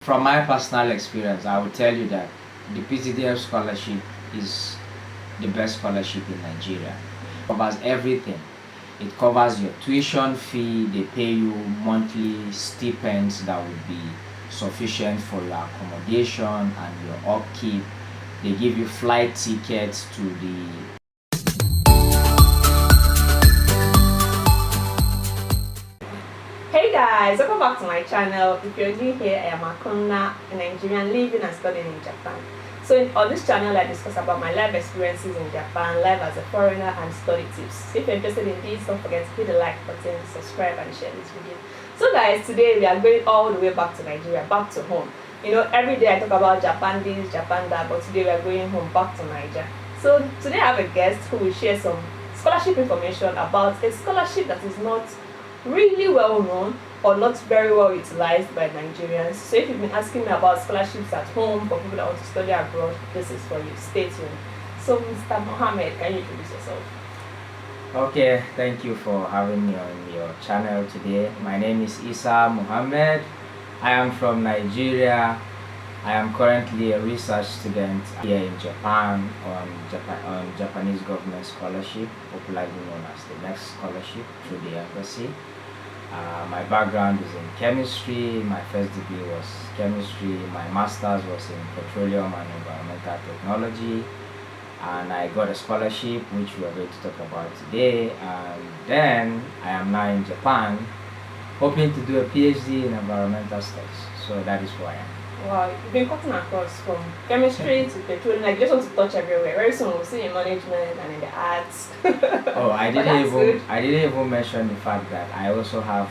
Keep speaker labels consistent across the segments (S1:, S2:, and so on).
S1: From my personal experience, I will tell you that the Ptdf scholarship is the best scholarship in Nigeria. It covers everything. It covers your tuition fee, they pay you monthly stipends that would be sufficient for your accommodation and your upkeep. They give you flight tickets to the
S2: Hey guys, welcome back to my channel. If you're new here, I am Akuna, a Nigerian living and studying in Japan. So on this channel, I discuss about my life experiences in Japan, life as a foreigner, and study tips. If you're interested in these, don't forget to hit the like button, subscribe, and share this video. So guys, today we are going all the way back to Nigeria, back to home. You know, every day I talk about Japan this, Japan that, but today we are going home, back to Nigeria. So today I have a guest who will share some scholarship information about a scholarship that is not really well known or not very well utilized by Nigerians. So if you've been asking me about scholarships at home for people that want to study abroad, this is for you. Stay tuned. So Mr. Mohammed, can you introduce yourself?
S1: Okay, thank you for having me on your channel today. My name is Isa Mohammed. I am from Nigeria. I am currently a research student here in Japan on Japanese government scholarship, popularly known as the next scholarship through the embassy. My background is in chemistry. My first degree was chemistry. My master's was in petroleum and environmental technology. And I got a scholarship which we are going to talk about today. And then I am now in Japan, hoping to do a PhD in environmental studies. So that is who I am.
S2: Wow, you've been cutting across from chemistry to petroleum, like you just want to touch everywhere. Very soon we'll see in management and in the arts.
S1: Oh, I
S2: But that's good.
S1: didn't even mention the fact that I also have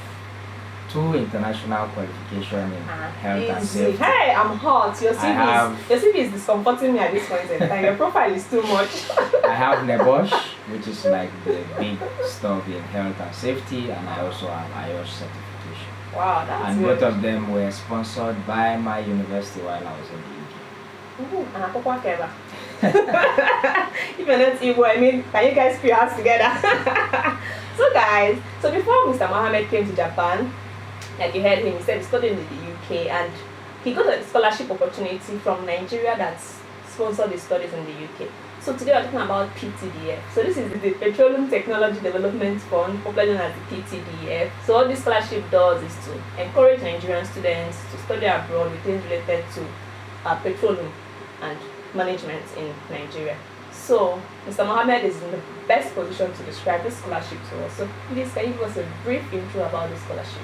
S1: 2 international qualifications in health and
S2: Easy.
S1: safety.
S2: Hey, I'm hot. Your
S1: have-
S2: your CV is discomforting me at this point in time. Your profile is too much.
S1: I have Nebosh, which is like the big stuff in health and safety, and I also have IOSH certification.
S2: Wow, that's
S1: And
S2: good.
S1: both of them were sponsored by my university while I was in the UK.
S2: Ooh, and Akokwa Keba. If you're not Igbo, I mean, can you guys put your hands together? So guys, so before Mr. Mohammed came to Japan, like you heard him, he said he studied in the UK and he got a scholarship opportunity from Nigeria that sponsored his studies in the UK. So today we're talking about Ptdf. So this is the Petroleum Technology Development Fund, popularly known as the Ptdf. So what this scholarship does is to encourage Nigerian students to study abroad with things related to petroleum and management in Nigeria. So Mr. Mohammed is in the best position to describe this scholarship to us. So please, can you give us a brief intro about this scholarship?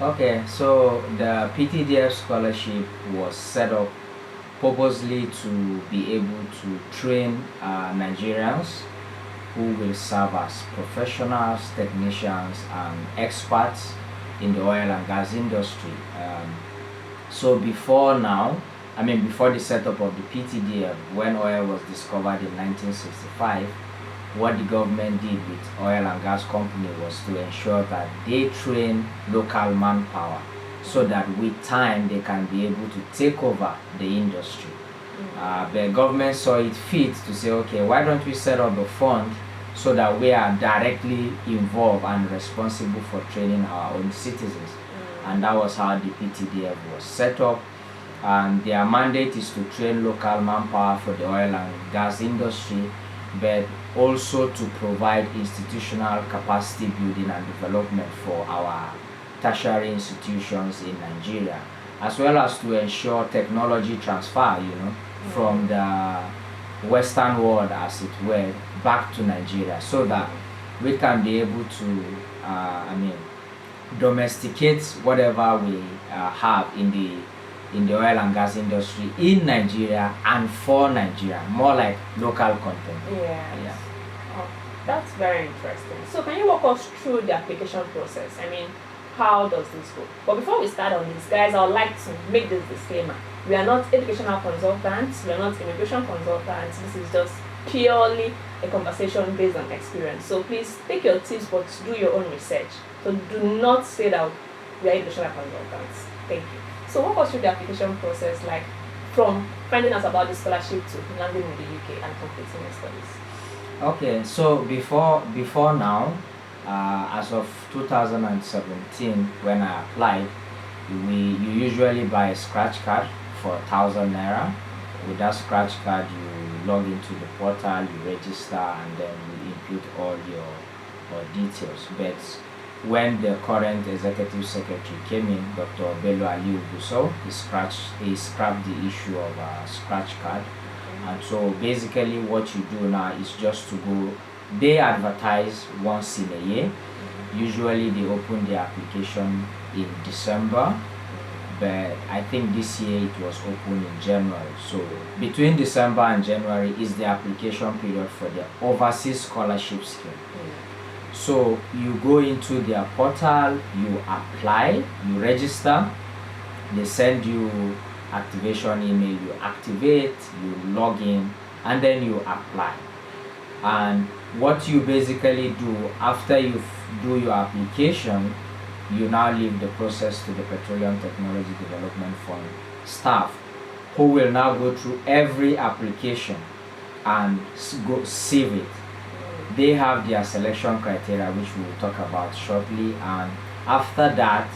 S1: Okay, so the PTDF scholarship was set up purposely to be able to train Nigerians who will serve as professionals, technicians, and experts in the oil and gas industry. So before the setup of the PTDF, when oil was discovered in 1965, what the government did with oil and gas company was to ensure that they train local manpower so that with time they can be able to take over the industry. The government saw it fit to say, okay, why don't we set up a fund so that we are directly involved and responsible for training our own citizens. And that was how the PTDF was set up. And their mandate is to train local manpower for the oil and gas industry, but also to provide institutional capacity building and development for our tertiary institutions in Nigeria, as well as to ensure technology transfer, from the Western world, as it were, back to Nigeria, so that we can be able to, domesticate whatever we have in the oil and gas industry in Nigeria and for Nigeria, more like local content.
S2: Yeah. Oh, that's very interesting. So can you walk us through the application process? I mean, how does this go? But before we start on this, guys, I would like to make this disclaimer. We are not educational consultants, we are not immigration consultants. This is just purely a conversation based on experience. So please take your tips, but do your own research. So do not say that we are educational consultants. Thank you. So walk us through the application process, like from finding out about the scholarship to landing in the UK and completing your studies.
S1: Okay, so before now, as of 2017, when I applied, You usually buy a scratch card for 1,000 naira. With that scratch card, you log into the portal, you register, and then you input all your details. But when the current executive secretary came in, Dr. Bello Ali Ubuso, he scrapped the issue of a scratch card. And so basically what you do now is just to go, they advertise once in a year. Usually they open the application in December, but I think this year it was open in January. So between December and January is the application period for the overseas scholarship scheme. So you go into their portal, you apply, you register, they send you activation email, you activate, you log in, and then you apply. And what you basically do after you do your application, you now leave the process to the Petroleum Technology Development Fund staff, who will now go through every application and sieve it. They have their selection criteria, which we will talk about shortly, and after that,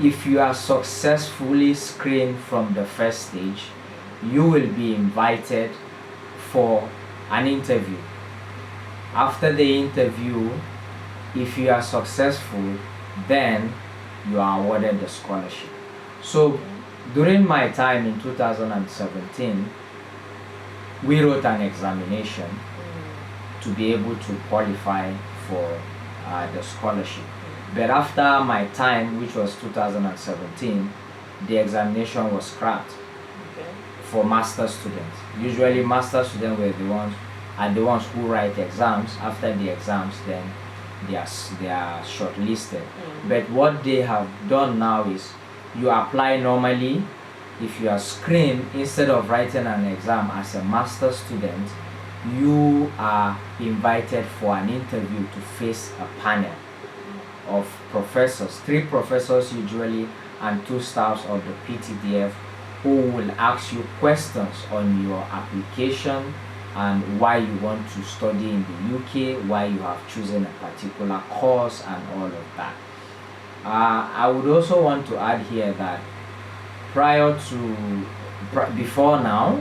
S1: if you are successfully screened from the first stage, you will be invited for an interview. After the interview, if you are successful, then you are awarded the scholarship. So during my time in 2017, we wrote an examination to be able to qualify for the scholarship. But after my time, which was 2017, the examination was scrapped for master students. Usually master students were the ones who write exams. After the exams, then they are shortlisted. But what they have done now is you apply normally. If you are screened, instead of writing an exam as a master student, you are invited for an interview to face a panel of professors, 3 professors usually, and 2 staffs of the Ptdf, who will ask you questions on your application and why you want to study in the UK, why you have chosen a particular course, and all of that. I would also want to add here that before now,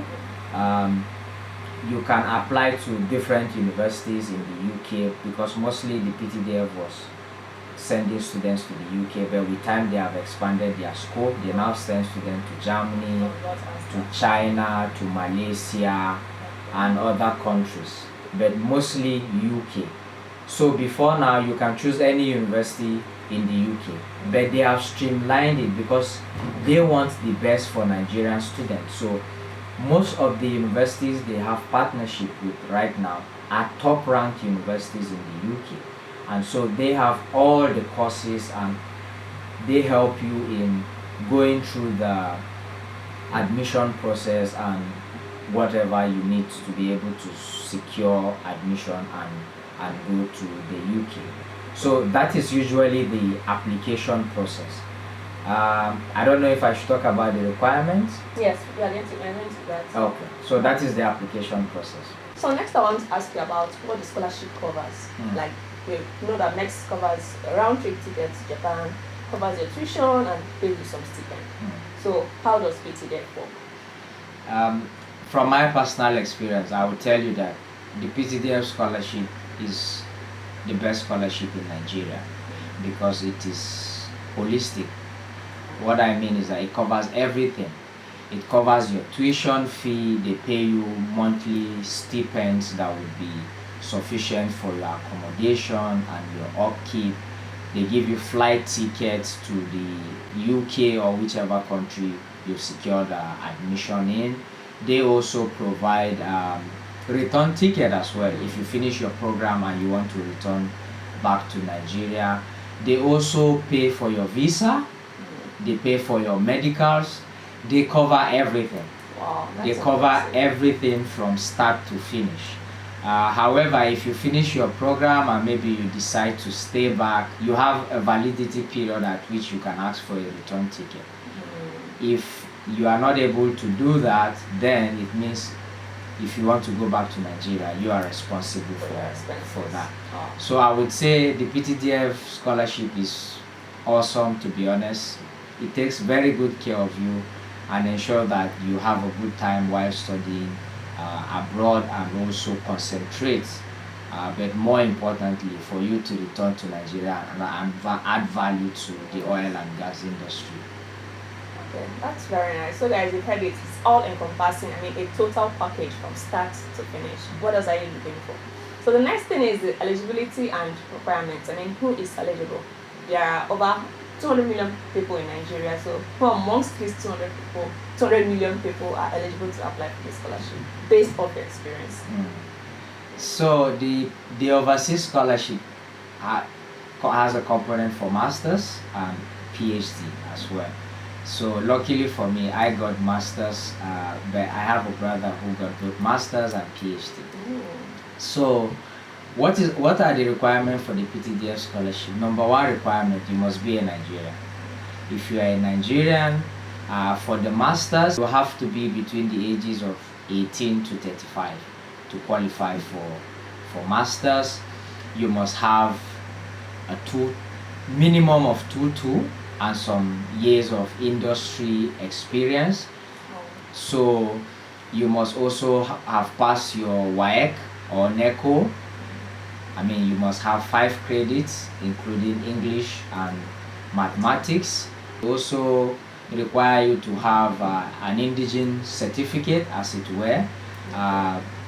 S1: you can apply to different universities in the UK, because mostly the Ptdf was sending students to the UK, but with time they have expanded their scope. They now send students to Germany, to China, to Malaysia, and other countries, but mostly UK. So before now, you can choose any university in the UK, but they have streamlined it because they want the best for Nigerian students. So most of the universities they have partnership with right now are top-ranked universities in the UK, and so they have all the courses and they help you in going through the admission process and whatever you need to be able to secure admission and go to the UK. So that is usually the application process. I don't know if I should talk about the requirements.
S2: Yes, we are going to that.
S1: Okay, so that is the application process.
S2: So next I want to ask you about what the scholarship covers. Like we know that next covers a round trip ticket to Japan, covers your tuition and pays you some stipend. So how does Ptdf work?
S1: From my personal experience, I will tell you that the Ptdf scholarship is the best scholarship in Nigeria because it is holistic. What I mean is that it covers everything. It covers your tuition fee, they pay you monthly stipends that would be sufficient for your accommodation and your upkeep. They give you flight tickets to the UK or whichever country you've secured admission in. They also provide return ticket as well if you finish your program and you want to return back to Nigeria. They also pay for your visa, they pay for your medicals, they cover everything.
S2: Wow,
S1: they cover everything from start to finish. However, if you finish your program and maybe you decide to stay back, you have a validity period at which you can ask for a return ticket. If you are not able to do that, then it means if you want to go back to Nigeria, you are responsible for that.
S2: Oh.
S1: So I would say the Ptdf scholarship is awesome, to be honest. it takes very good care of you and ensure that you have a good time while studying abroad, and also concentrate, but more importantly, for you to return to Nigeria and add value to the oil and gas industry.
S2: Okay, that's very nice. So guys, you've heard it. It's all encompassing. I mean, a total package from start to finish. What else are you looking for? So the next thing is the eligibility and requirements. I mean, who is eligible? There are over 200 million people in Nigeria. So who amongst these 200 people, 200 million people are eligible to apply for this scholarship based on their experience?
S1: So the overseas scholarship has a component for masters and PhD as well. So luckily for me, I got masters, but I have a brother who got both masters and PhD. So what are the requirements for the Ptdf scholarship? Number one requirement, you must be a Nigerian. If you are a Nigerian, for the masters, you have to be between the ages of 18 to 35 to qualify for masters. You must have a minimum of 2 and some years of industry experience. So you must also have passed your WAEC or NECO. I mean, you must have 5 credits, including English and mathematics. They also require you to have an indigenous certificate, as it were.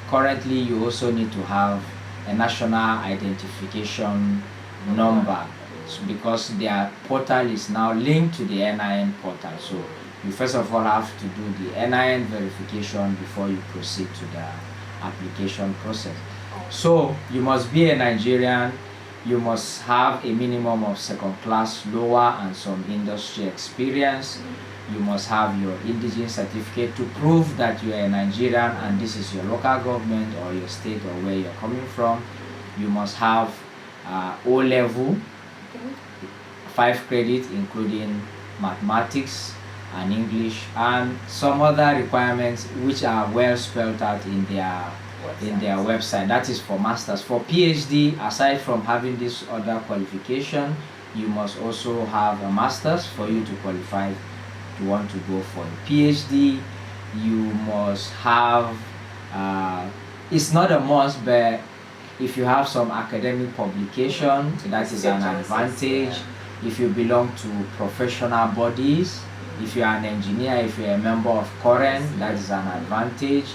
S1: Currently, you also need to have a national identification number, because their portal is now linked to the NIN portal. So you first of all have to do the NIN verification before you proceed to the application process. So you must be a Nigerian, you must have a minimum of second class lower and some industry experience. You must have your indigenous certificate to prove that you are a Nigerian and this is your local government or your state or where you're coming from. You must have O-level, 5 credits, including mathematics and English, and some other requirements which are well spelled out in their website. That is for masters. For PhD, aside from having this other qualification, you must also have a master's for you to qualify to want to go for a PhD. You must have, it's not a must, but if you have some academic publication, that is an advantage. If you belong to professional bodies, if you are an engineer, if you are a member of Current, that is an advantage.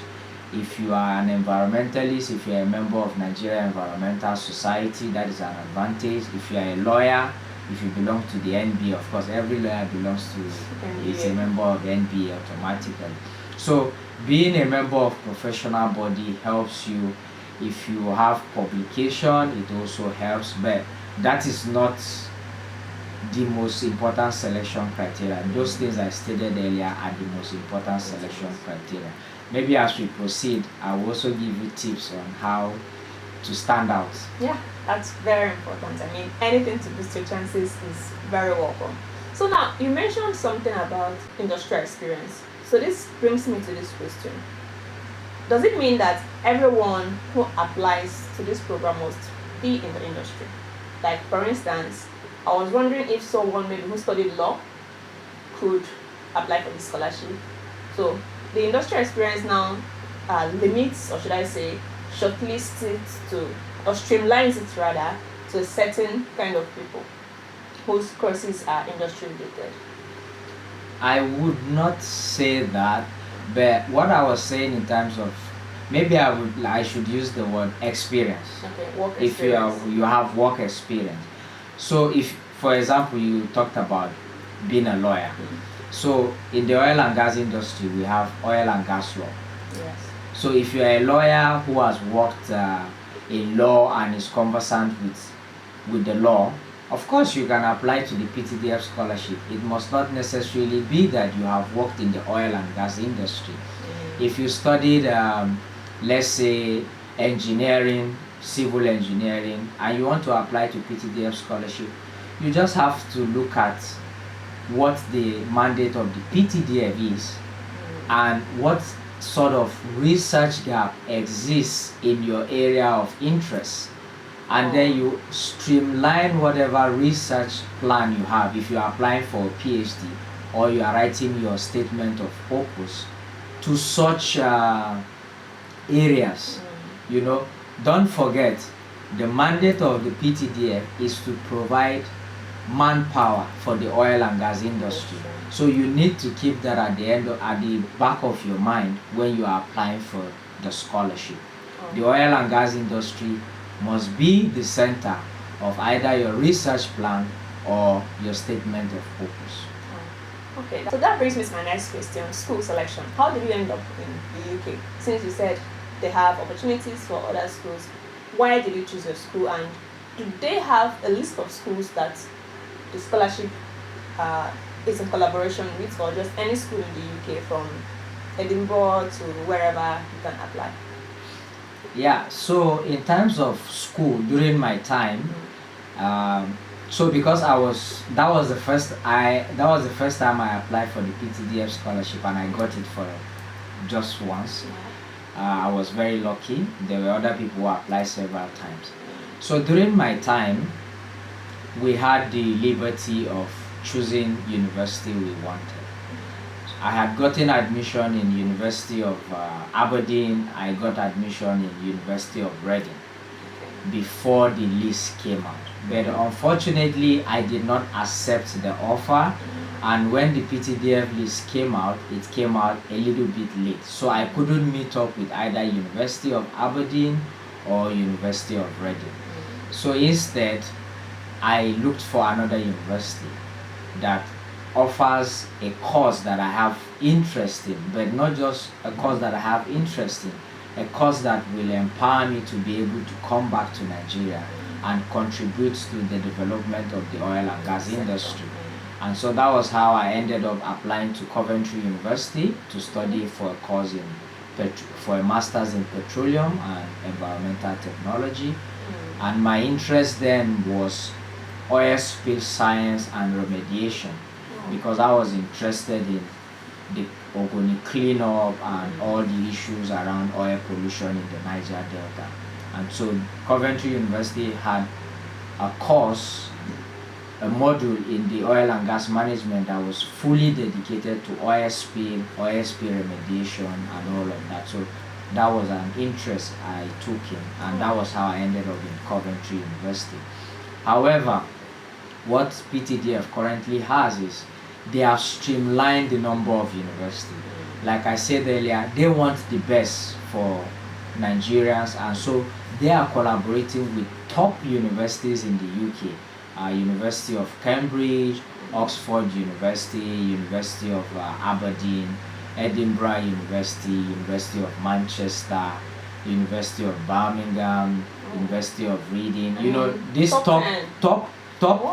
S1: If you are an environmentalist, if you are a member of Nigerian Environmental Society, that is an advantage. If you are a lawyer, if you belong to the NBA, of course, every lawyer belongs to, is a member of the NBA automatically. So being a member of professional body helps you. If you have publication, it also helps, but that is not the most important selection criteria. Those things I stated earlier are the most important selection criteria. Maybe as we proceed, I will also give you tips on how to stand out.
S2: Yeah, that's very important. I mean, anything to boost your chances is very welcome. So now, you mentioned something about industrial experience. So this brings me to this question. Does it mean that everyone who applies to this program must be in the industry? Like, for instance, I was wondering if someone maybe who studied law could apply for this scholarship. So the industrial experience now limits, or should I say, shortlists it to, or streamlines it rather, to a certain kind of people whose courses are industry related.
S1: I would not say that, but what I was saying in terms of, maybe I should use the word experience.
S2: Okay, work
S1: if
S2: experience.
S1: you have work experience. So if, for example, you talked about being a lawyer. So in the oil and gas industry, we have oil and gas law.
S2: Yes.
S1: So if you are a lawyer who has worked in law and is conversant with the law, of course you can apply to the Ptdf scholarship. It must not necessarily be that you have worked in the oil and gas industry. If you studied, let's say, engineering, civil engineering, and you want to apply to Ptdf scholarship, you just have to look at what the mandate of the Ptdf is and what sort of research gap exists in your area of interest, and then you streamline whatever research plan you have. If you are applying for a PhD, or you are writing your statement of purpose to such areas, you know, don't forget the mandate of the PTDF is to provide manpower for the oil and gas industry. So you need to keep that at the back of your mind when you are applying for the scholarship. The oil and gas industry must be the center of either your research plan or your statement of purpose.
S2: Okay, so that brings me to my next question, school selection. How did you end up in the UK? Since you said they have opportunities for other schools, why did you choose your school, and do they have a list of schools that the scholarship is in collaboration with, or just any school in the UK from Edinburgh to wherever you can apply?
S1: Yeah, so in terms of school during my time, so because that was the first time I applied for the PTDF scholarship, and I got it for just once. I was very lucky. There were other people who applied several times. So during my time, we had the liberty of choosing university we wanted. I had gotten admission in University of Aberdeen. I got admission in University of Reading before the list came out. But unfortunately, I did not accept the offer, and when the PTDF list came out, it came out a little bit late. So I couldn't meet up with either University of Aberdeen or University of Reading. So instead, I looked for another university that offers a course that I have interest in, but not just a course that I have interest in, a course that will empower me to be able to come back to Nigeria and contribute to the development of the oil and gas industry. And so that was how I ended up applying to Coventry University to study for a course for a master's in petroleum and environmental technology. And my interest then was oil spill science and remediation, because I was interested in the Ogoni cleanup and all the issues around oil pollution in the Niger Delta. And so Coventry University had a course, a module in the oil and gas management that was fully dedicated to oil spill remediation and all of that. So that was an interest I took in, and that was how I ended up in Coventry University. However, what PTDF currently has is they have streamlined the number of universities. Like I said earlier, they want the best for Nigerians, and so they are collaborating with top universities in the UK. University of Cambridge, Oxford University, University of Aberdeen, Edinburgh University, University of Manchester, University of Birmingham, University of Reading. You know, these top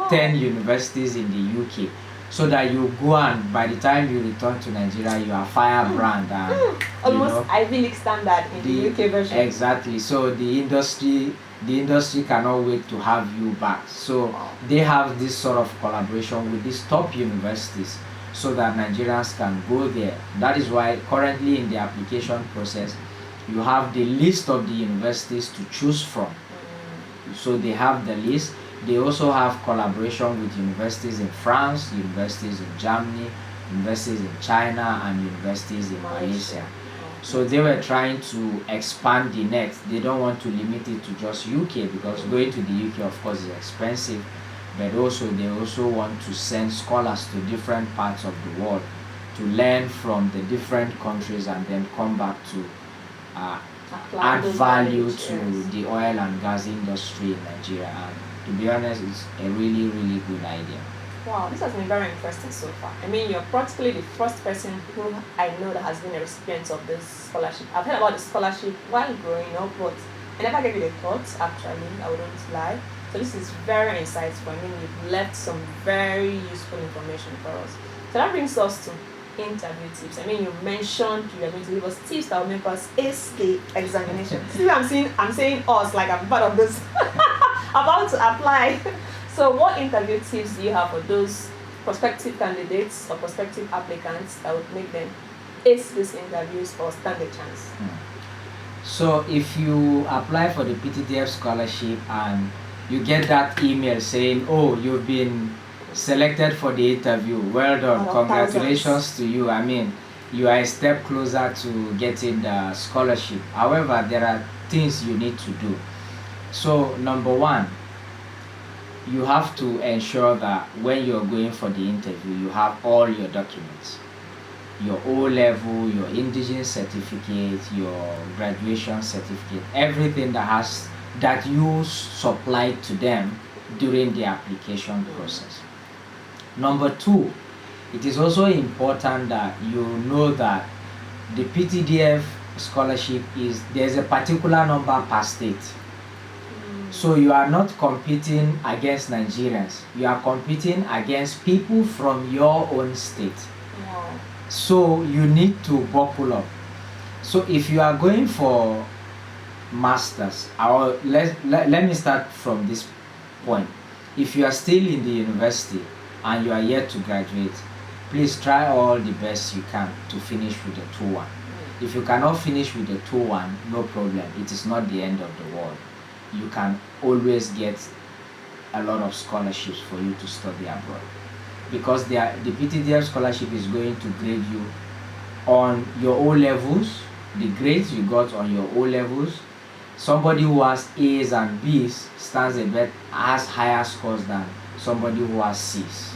S1: 10 universities in the UK, so that you go and by the time you return to Nigeria, you are firebrand and
S2: almost Ivy League standard in the UK version.
S1: Exactly. So the industry cannot wait to have you back. So they have this sort of collaboration with these top universities so that Nigerians can go there. That is why currently in the application process, you have the list of the universities to choose from. So they have the list. They also have collaboration with universities in France, universities in Germany, universities in China, and universities in Malaysia. So they were trying to expand the net. They don't want to limit it to just UK, because going to the UK, of course, is expensive. But also they also want to send scholars to different parts of the world to learn from the different countries and then come back to add value to the oil and gas industry in Nigeria. And to be honest, it's a really, really good idea.
S2: Wow, this has been very interesting so far. I mean, you're practically the first person who I know that has been a recipient of this scholarship. I've heard about the scholarship while growing up, but I never gave it a thought, actually. I wouldn't lie. So this is very insightful. I mean, you've left some very useful information for us. So that brings us to interview tips. I mean, you mentioned you are going to give us tips that will make us ace the examination. See, I'm saying us like I'm part of this. About to apply. So what interview tips do you have for those prospective candidates or prospective applicants that would make them ace these interviews or stand a chance?
S1: So if you apply for the PTDF scholarship and you get that email saying, oh, you've been selected for the interview. Well done. Congratulations to you. I mean, you are a step closer to getting the scholarship. However, there are things you need to do. So, number one, you have to ensure that when you're going for the interview, you have all your documents. Your O-level, your indigenous certificate, your graduation certificate, everything that you supplied to them during the application process. Number two, it is also important that you know that the Ptdf scholarship there's a particular number per state. So you are not competing against Nigerians. You are competing against people from your own state.
S2: Wow.
S1: So you need to buckle up. So if you are going for masters, or let me start from this point. If you are still in the university and you are yet to graduate, please try all the best you can to finish with the 2-1. If you cannot finish with the 2-1, no problem. It is not the end of the world. You can always get a lot of scholarships for you to study abroad, because the PTDF scholarship is going to grade you on your O levels, the grades you got on your O levels. Somebody who has A's and B's has higher scores than somebody who has C's.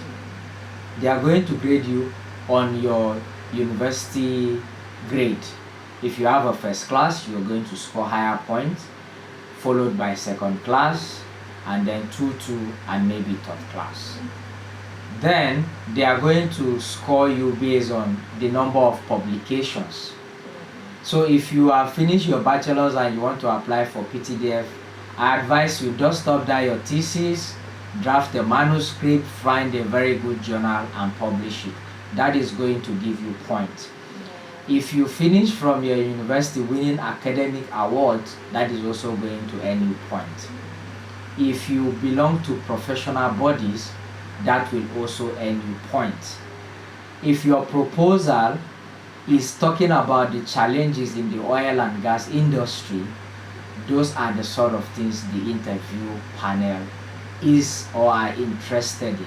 S1: They are going to grade you on your university grade. If you have a first class, you're going to score higher points, followed by second class, and then 2-2, and maybe third class. Then they are going to score you based on the number of publications. So if you have finished your bachelor's and you want to apply for PTDF, I advise you dust up that your thesis, draft a manuscript, find a very good journal and publish it. That is going to give you points. If you finish from your university winning academic awards, that is also going to earn you points. If you belong to professional bodies, that will also earn you points. If your proposal is talking about the challenges in the oil and gas industry, those are the sort of things the interview panel is or are interested in,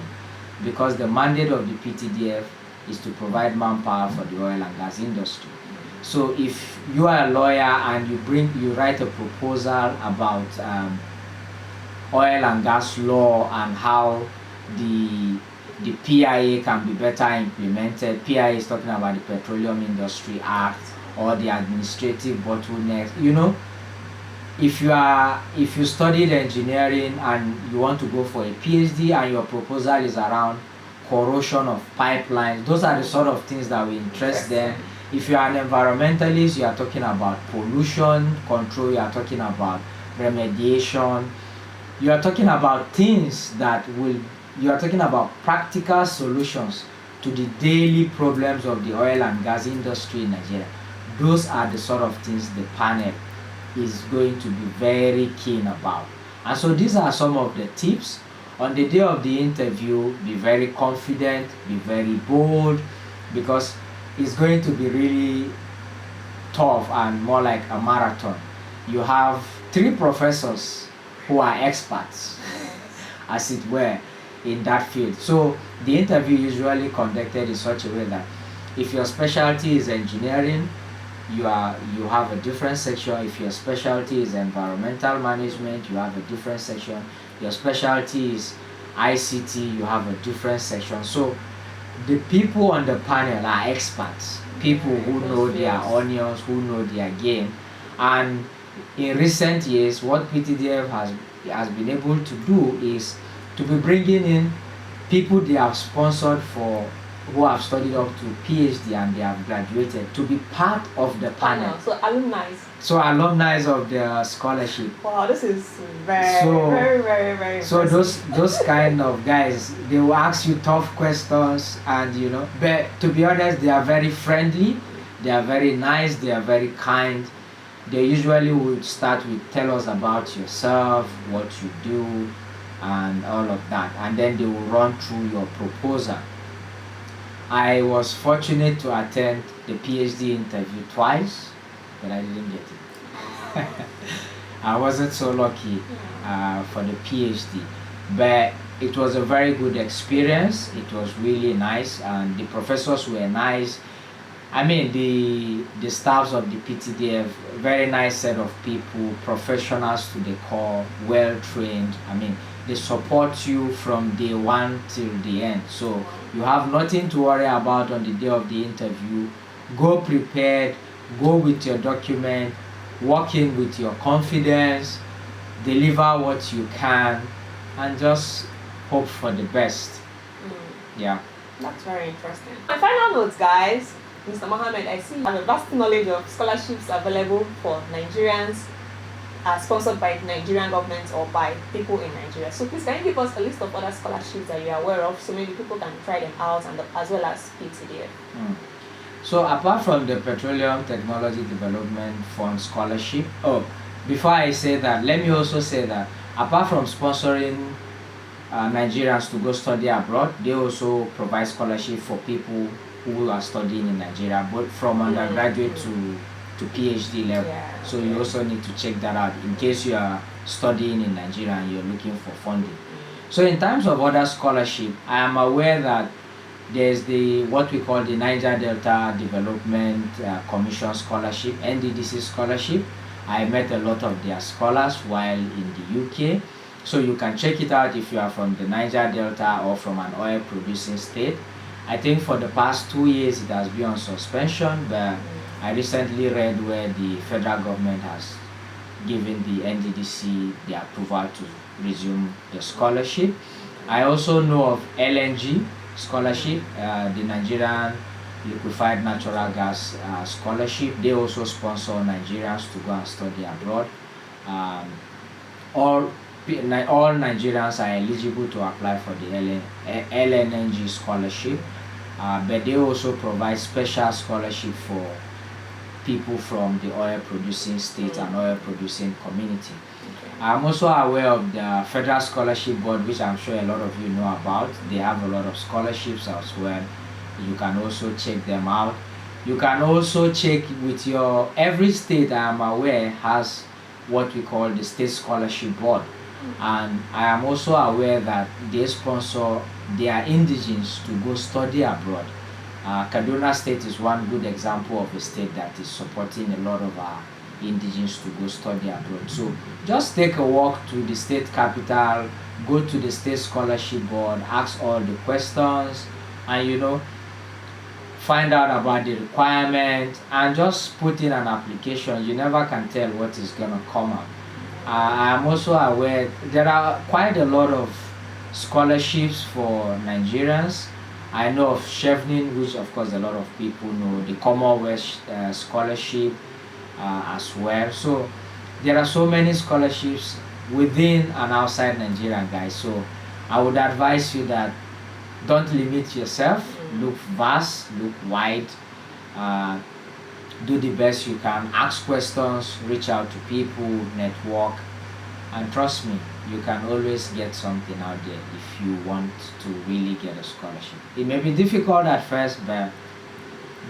S1: because the mandate of the PTDF is to provide manpower for the oil and gas industry. So if you are a lawyer and you write a proposal about oil and gas law and how the PIA can be better implemented. PIA is talking about the Petroleum Industry Act, or the administrative bottlenecks. You know, if you studied engineering and you want to go for a PhD and your proposal is around corrosion of pipelines, those are the sort of things that will interest them. If you are an environmentalist, you are talking about pollution control, you are talking about remediation, you are talking about things you are talking about practical solutions to the daily problems of the oil and gas industry in Nigeria. Those are the sort of things the panel is going to be very keen about. And so these are some of the tips. On the day of the interview, be very confident, be very bold, because it's going to be really tough and more like a marathon. You have 3 professors who are experts, as it were, in that field. So the interview usually conducted in such a way that if your specialty is engineering, you have a different section. If your specialty is environmental management, you have a different section. Your specialty is ICT, you have a different section. So the people on the panel are experts, people who know their onions, who know their game. And in recent years, what PTDF has been able to do is to be bringing in people they have sponsored for, who have studied up to PhD and they have graduated, to be part of the panel.
S2: So alumni.
S1: So alumni of the scholarship.
S2: Wow, this is very
S1: so those kind of guys, they will ask you tough questions, and you know, but to be honest, they are very friendly, they are very nice, they are very kind. They usually would start with, tell us about yourself, what you do, and all of that, and then they will run through your proposal. I was fortunate to attend the PhD interview twice, but I didn't get it. I wasn't so lucky for the PhD, but it was a very good experience. It was really nice, and the professors were nice. I mean, the staffs of the PTDF, very nice set of people, professionals to the core, well trained. I mean, they support you from day one till the end. So you have nothing to worry about on the day of the interview. Go prepared, go with your document, walk in with your confidence, deliver what you can, and just hope for the best. Yeah.
S2: That's very interesting. My final notes, guys. Mr. Mohammed, I see you have a vast knowledge of scholarships available for Nigerians, sponsored by Nigerian government or by people in Nigeria. So please, can you give us a list of other scholarships that you are aware of, so maybe people can try them out, and as well as PTDF?
S1: So apart from the Petroleum Technology Development Fund scholarship, before I say that, let me also say that apart from sponsoring Nigerians to go study abroad, they also provide scholarship for people who are studying in Nigeria, both from undergraduate to PhD level.
S2: Yeah,
S1: so you also need to check that out in case you are studying in Nigeria and you're looking for funding. So in terms of other scholarship, I am aware that there's what we call the Niger Delta Development Commission scholarship, NDDC scholarship. I met a lot of their scholars while in the UK. So you can check it out if you are from the Niger Delta or from an oil producing state. I think for the past 2 years it has been on suspension, but I recently read where the federal government has given the NDDC the approval to resume the scholarship. I also know of LNG scholarship, the Nigerian Liquefied Natural Gas scholarship. They also sponsor Nigerians to go and study abroad. All Nigerians are eligible to apply for the LNG scholarship, but they also provide special scholarship for people from the oil producing states and oil producing community. I'm also aware of the Federal Scholarship Board, which I'm sure a lot of you know about. They have a lot of scholarships as well. You can also check them out. You can also check with every state, I am aware, has what we call the State Scholarship Board. And I am also aware that they sponsor their indigenes to go study abroad. Kaduna State is one good example of a state that is supporting a lot of our indigenes to go study abroad. So just take a walk to the state capital, go to the State Scholarship Board, ask all the questions, and find out about the requirement, and just put in an application. You never can tell what is going to come up. I am also aware there are quite a lot of scholarships for Nigerians. I know of Chevening, which of course a lot of people know, the Commonwealth scholarship as well. So there are so many scholarships within and outside Nigeria, guys. So I would advise you that don't limit yourself. Look vast, look wide, do the best you can, ask questions, reach out to people, network, and trust me, you can always get something out there if you want to really get a scholarship. It may be difficult at first, but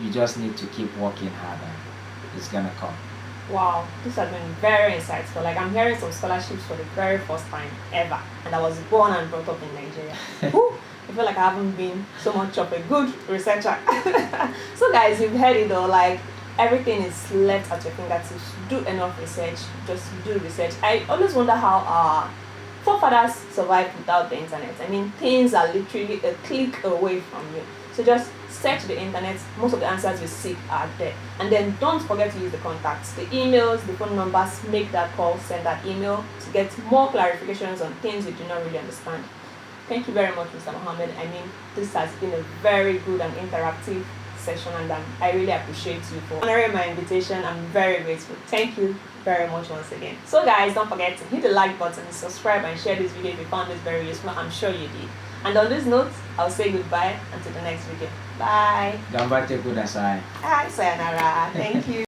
S1: you just need to keep working harder. It's gonna come.
S2: Wow, this has been very insightful. Like, I'm hearing some scholarships for the very first time ever, and I was born and brought up in Nigeria. Woo! I feel like I haven't been so much of a good researcher. So guys, you've heard it all. Like, everything is left at your fingertips. Do enough research. Just do research. I always wonder how our forefathers survived without the internet. I mean, things are literally a click away from you. So just search the internet. Most of the answers you seek are there. And then don't forget to use the contacts, the emails, the phone numbers. Make that call, send that email to get more clarifications on things you do not really understand. Thank you very much, Mr. Mohammed. I mean, this has been a very good and interactive session, and I really appreciate you for honoring my invitation. I'm very grateful. Thank you very much once again. So guys, don't forget to hit the like button, subscribe, and share this video if you found this very useful. I'm sure you did. And on this note, I'll say goodbye until the next video. Bye.
S1: Gambate kudasai.
S2: Hi, sayonara. Thank you.